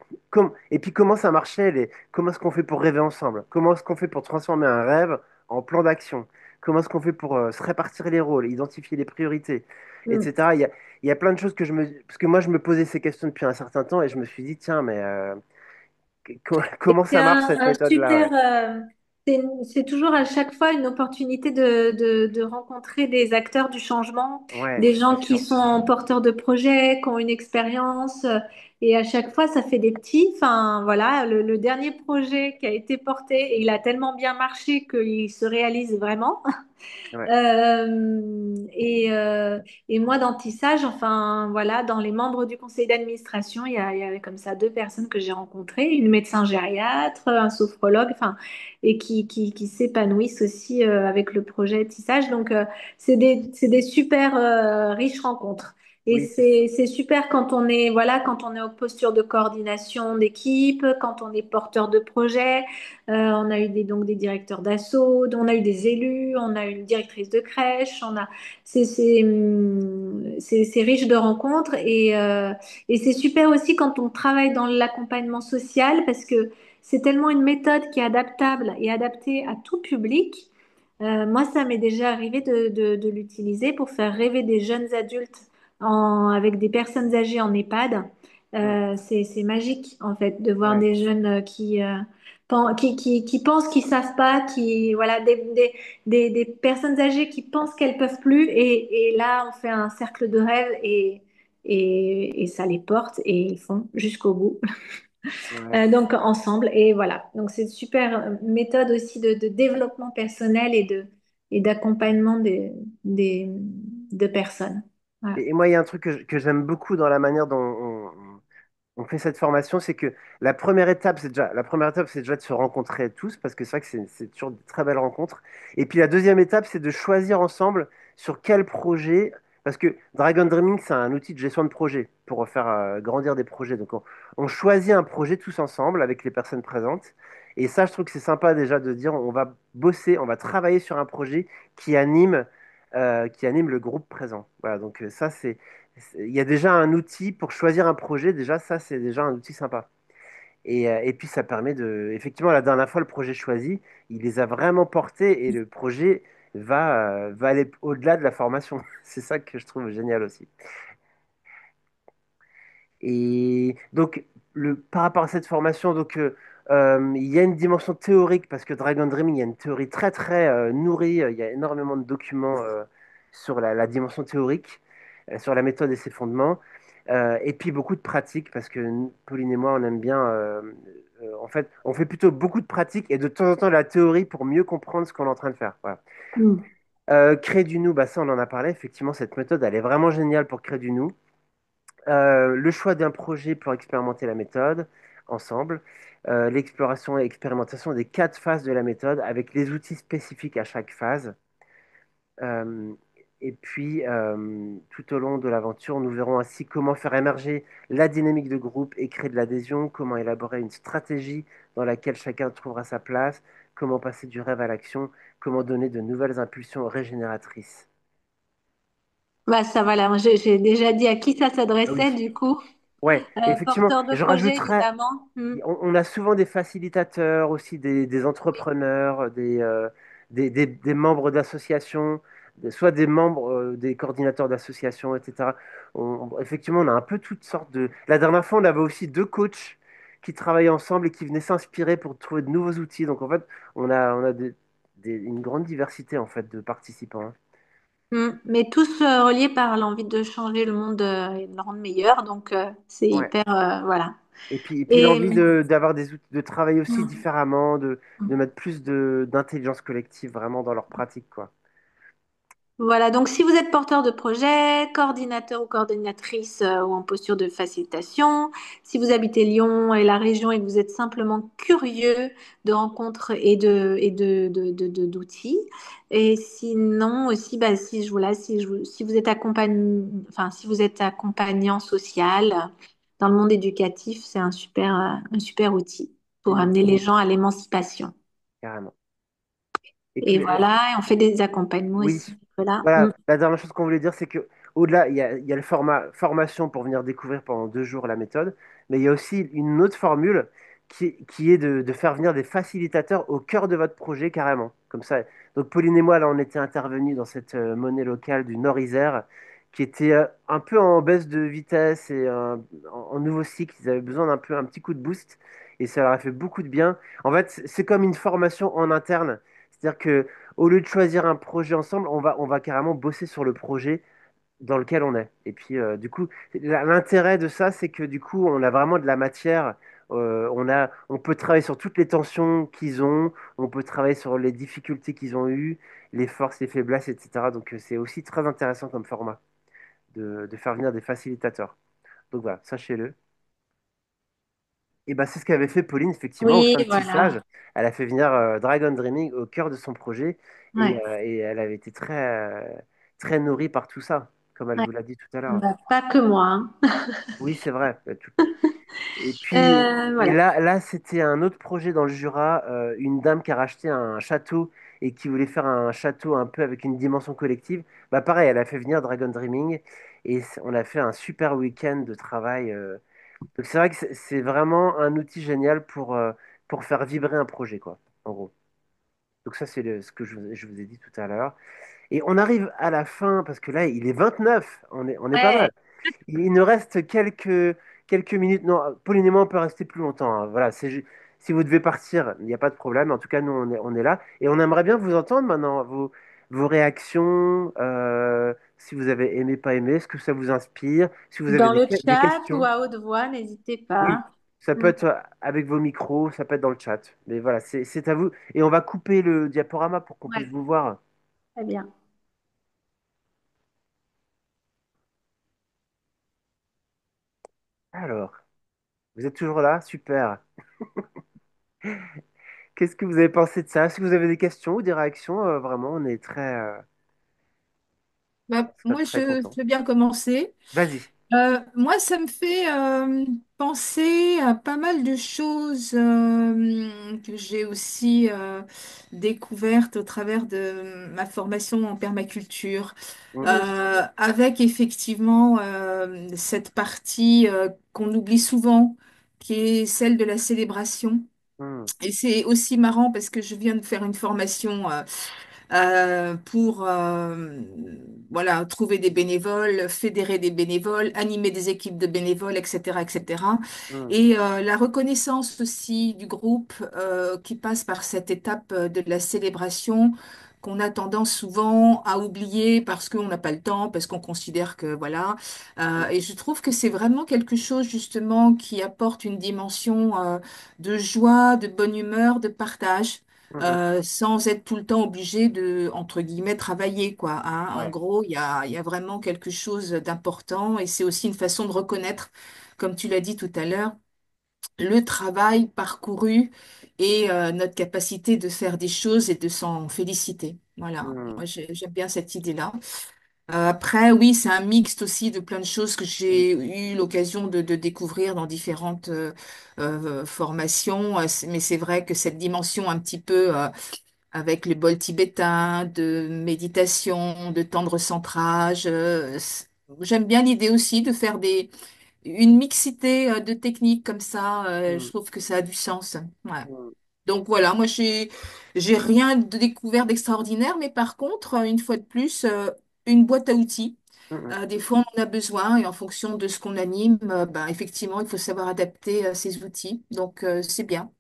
et puis comment ça marchait, comment est-ce qu'on fait pour rêver ensemble, comment est-ce qu'on fait pour transformer un rêve en plan d'action, comment est-ce qu'on fait pour se répartir les rôles, identifier les priorités, Hmm. etc. Il y a plein de choses parce que moi, je me posais ces questions depuis un certain temps et je me suis dit, tiens, mais comment C'est ça marche cette un méthode-là, super, ouais. C'est toujours à chaque fois une opportunité de rencontrer des acteurs du changement, Ouais, des c'est gens qui sûr. sont porteurs de projets, qui ont une expérience. Et à chaque fois, ça fait des petits. Enfin, voilà, le dernier projet qui a été porté, et il a tellement bien marché qu'il se réalise vraiment. Ouais, Et, et moi, dans Tissage, enfin voilà, dans les membres du conseil d'administration, il y avait comme ça deux personnes que j'ai rencontrées, une médecin gériatre, un sophrologue, enfin, et qui s'épanouissent aussi avec le projet Tissage. Donc, c'est des super riches rencontres. Et oui, c'est sûr. c'est super quand on est, voilà, quand on est en posture de coordination d'équipe, quand on est porteur de projet. On a eu donc des directeurs d'assaut, on a eu des élus, on a eu une directrice de crèche, c'est riche de rencontres et c'est super aussi quand on travaille dans l'accompagnement social parce que c'est tellement une méthode qui est adaptable et adaptée à tout public. Moi, ça m'est déjà arrivé de l'utiliser pour faire rêver des jeunes adultes avec des personnes âgées en EHPAD. Mm. C'est magique en fait de voir Ouais, des jeunes qui pensent qu'ils savent pas, voilà, des personnes âgées qui pensent qu'elles peuvent plus, et là, on fait un cercle de rêve et ça les porte et ils font jusqu'au bout. ouais, c'est Donc, sûr. ensemble, et voilà. Donc, c'est une super méthode aussi de développement personnel et d'accompagnement de personnes. Voilà. Et moi, il y a un truc que j'aime beaucoup dans la manière dont on fait cette formation, c'est que la première étape, c'est déjà de se rencontrer tous, parce que c'est vrai que c'est toujours de très belles rencontres. Et puis la deuxième étape, c'est de choisir ensemble sur quel projet, parce que Dragon Dreaming, c'est un outil de gestion de projet pour faire grandir des projets. Donc on choisit un projet tous ensemble avec les personnes présentes. Et ça, je trouve que c'est sympa déjà de dire, on va bosser, on va travailler sur un projet qui anime le groupe présent. Voilà, donc ça, il y a déjà un outil pour choisir un projet. Déjà, ça, c'est déjà un outil sympa. Et puis, ça permet effectivement, la dernière fois, le projet choisi, il les a vraiment portés et le projet va aller au-delà de la formation. C'est ça que je trouve génial aussi. Et donc, par rapport à cette formation, il y a une dimension théorique parce que Dragon Dreaming, il y a une théorie très très nourrie. Il y a énormément de documents sur la dimension théorique, sur la méthode et ses fondements. Et puis beaucoup de pratiques parce que Pauline et moi, on aime bien. En fait, on fait plutôt beaucoup de pratiques et de temps en temps la théorie pour mieux comprendre ce qu'on est en train de faire. Voilà. Mm. Créer du nous, bah ça, on en a parlé. Effectivement, cette méthode, elle est vraiment géniale pour créer du nous. Le choix d'un projet pour expérimenter la méthode ensemble, l'exploration et expérimentation des 4 phases de la méthode avec les outils spécifiques à chaque phase. Euh, et puis, tout au long de l'aventure, nous verrons ainsi comment faire émerger la dynamique de groupe et créer de l'adhésion, comment élaborer une stratégie dans laquelle chacun trouvera sa place, comment passer du rêve à l'action, comment donner de nouvelles impulsions régénératrices. Bah, ça, voilà. Moi, j'ai déjà dit à qui ça Ah oui, s'adressait, du coup. ouais, effectivement, Porteur de je projet, rajouterais. évidemment. Mm. On a souvent des facilitateurs, aussi des entrepreneurs, des membres d'associations, soit des membres, des coordinateurs d'associations, etc. Effectivement, on a un peu toutes sortes de... La dernière fois, on avait aussi 2 coachs qui travaillaient ensemble et qui venaient s'inspirer pour trouver de nouveaux outils. Donc, en fait, on a une grande diversité, en fait, de participants, hein. Mm. Mais tous reliés par l'envie de changer le monde et de le rendre meilleur. Donc, c'est Ouais. hyper, voilà. Et puis Et, l'envie d'avoir des outils, de travailler aussi mm. différemment, de mettre plus d'intelligence collective vraiment dans leur pratique, quoi. Voilà, donc si vous êtes porteur de projet, coordinateur ou coordinatrice ou en posture de facilitation, si vous habitez Lyon et la région et que vous êtes simplement curieux de rencontres d'outils, et sinon aussi, bah, si vous êtes enfin, si vous êtes accompagnant social dans le monde éducatif, c'est un super outil pour Mhm, amener les gens à l'émancipation. carrément. Et puis, Et voilà, et on fait des accompagnements oui, aussi. Voilà. voilà, Mm. la dernière chose qu'on voulait dire, c'est que au-delà, il y a le format formation pour venir découvrir pendant 2 jours la méthode, mais il y a aussi une autre formule qui est de faire venir des facilitateurs au cœur de votre projet carrément. Comme ça. Donc Pauline et moi, là, on était intervenus dans cette monnaie locale du Nord-Isère, qui était un peu en baisse de vitesse et en nouveau cycle. Ils avaient besoin un petit coup de boost. et ça leur a fait beaucoup de bien. En fait, c'est comme une formation en interne. C'est-à-dire que au lieu de choisir un projet ensemble, on va carrément bosser sur le projet dans lequel on est. Et puis, du coup, l'intérêt de ça, c'est que du coup, on a vraiment de la matière. On peut travailler sur toutes les tensions qu'ils ont, on peut travailler sur les difficultés qu'ils ont eues, les forces, les faiblesses, etc. Donc, c'est aussi très intéressant comme format de faire venir des facilitateurs. Donc voilà, sachez-le. Et ben, c'est ce qu'avait fait Pauline, effectivement, au Oui, fin de voilà. tissage. Elle a fait venir Dragon Dreaming au cœur de son projet Ouais. et elle avait été très nourrie par tout ça, comme elle Ouais. vous l'a dit tout à l'heure. Bah, pas que moi, hein. Oui, c'est vrai. Et puis, et Voilà. là, c'était un autre projet dans le Jura, une dame qui a racheté un château et qui voulait faire un château un peu avec une dimension collective. Bah pareil, elle a fait venir Dragon Dreaming et on a fait un super week-end de travail. Donc c'est vrai que c'est vraiment un outil génial pour faire vibrer un projet, quoi, en gros. Donc ça, c'est ce que je vous ai dit tout à l'heure. Et on arrive à la fin, parce que là, il est 29, on est pas Ouais. mal. Il nous reste quelques minutes. Non, Pauline et moi, on peut rester plus longtemps, hein. Voilà, si vous devez partir, il n'y a pas de problème. En tout cas, nous, on est là. Et on aimerait bien vous entendre maintenant, vos réactions, si vous avez aimé, pas aimé, ce que ça vous inspire, si vous avez Dans le des chat ou questions. à haute voix, n'hésitez Oui, pas. ça peut Mm. être avec vos micros, ça peut être dans le chat. Mais voilà, c'est à vous. Et on va couper le diaporama pour qu'on puisse Ouais, vous voir. très bien. Alors, vous êtes toujours là? Super. Qu'est-ce que vous avez pensé de ça? Si vous avez des questions ou des réactions, vraiment, on est Bah, très, moi, très je content. veux bien commencer. Vas-y. Moi, ça me fait penser à pas mal de choses que j'ai aussi découvertes au travers de ma formation en permaculture, Mm, avec effectivement cette partie qu'on oublie souvent, qui est celle de la célébration. mm, Et c'est aussi marrant parce que je viens de faire une formation pour voilà, trouver des bénévoles, fédérer des bénévoles, animer des équipes de bénévoles, etc., etc. mm, Et la reconnaissance aussi du groupe qui passe par cette étape de la célébration qu'on a tendance souvent à oublier parce qu'on n'a pas le temps, parce qu'on considère que voilà. mm, Et je trouve que c'est vraiment quelque chose justement qui apporte une dimension de joie, de bonne humeur, de partage mm, mm. sans être tout le temps obligé de, entre guillemets, travailler, quoi, hein. En Ouais. gros, il y a vraiment quelque chose d'important et c'est aussi une façon de reconnaître, comme tu l'as dit tout à l'heure, le travail parcouru et notre capacité de faire des choses et de s'en féliciter. Voilà, Mm, moi j'aime bien cette idée-là. Après, oui, c'est un mixte aussi de plein de choses que mm, j'ai eu l'occasion de découvrir dans différentes formations. Mais c'est vrai que cette dimension un petit peu avec les bols tibétains, de méditation, de temps de recentrage. J'aime bien l'idée aussi de faire une mixité de techniques comme ça. Je mm, trouve que ça a du sens. Ouais. mm, Donc voilà, moi j'ai rien de découvert d'extraordinaire, mais par contre, une fois de plus, une boîte à outils. mm, mm, Des fois, on en a besoin et en fonction de ce qu'on anime, ben, effectivement, il faut savoir adapter ces outils. Donc c'est bien.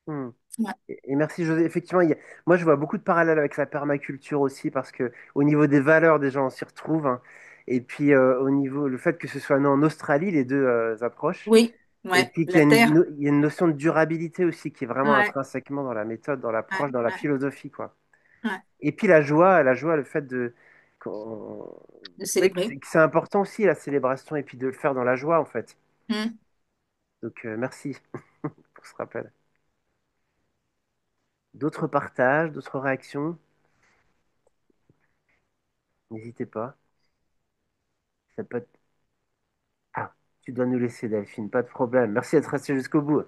mm. Ouais. Et merci José. Effectivement, moi je vois beaucoup de parallèles avec la permaculture aussi parce que au niveau des valeurs déjà on s'y retrouve, hein. Et puis au niveau le fait que ce soit né en Australie les deux approches Oui, et ouais, puis qu'il y la a terre. il y a une notion de durabilité aussi qui est vraiment Ouais, intrinsèquement dans la méthode, dans ouais, l'approche, dans la ouais, philosophie quoi. ouais. Et puis la joie, le fait de qu'on- De ouais, célébrer. que c'est important aussi la célébration et puis de le faire dans la joie en fait. Hmm. Donc merci pour ce rappel. D'autres partages, d'autres réactions, n'hésitez pas. Ça peut être Ah, tu dois nous laisser, Delphine, pas de problème. Merci d'être resté jusqu'au bout.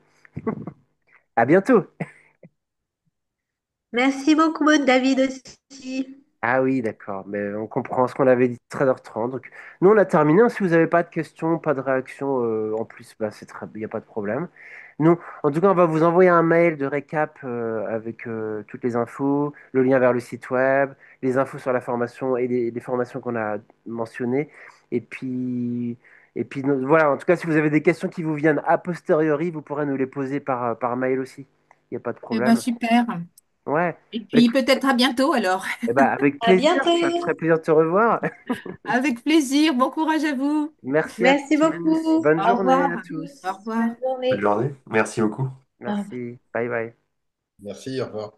À bientôt. Merci beaucoup, David aussi. Ah oui, d'accord. Mais on comprend ce qu'on avait dit 13h30. Donc, nous, on a terminé. Si vous n'avez pas de questions, pas de réactions en plus, bah, il n'y a pas de problème. Nous, en tout cas, on va vous envoyer un mail de récap avec toutes les infos, le lien vers le site web, les infos sur la formation et les formations qu'on a mentionnées. Et puis, Et puis voilà, en tout cas, si vous avez des questions qui vous viennent a posteriori, vous pourrez nous les poser par mail aussi. Il n'y a pas de Eh ben, problème. super. Ouais. Et Bah, puis peut-être à bientôt alors. eh ben, avec À plaisir, ça me ferait bientôt. plaisir de te revoir. Avec plaisir. Bon courage à vous. Merci à Merci tous. beaucoup. Bonne Au journée revoir. à tous. Au Bonne revoir. Bonne journée. journée. Merci beaucoup. Au revoir. Merci. Bye bye. Merci, au revoir.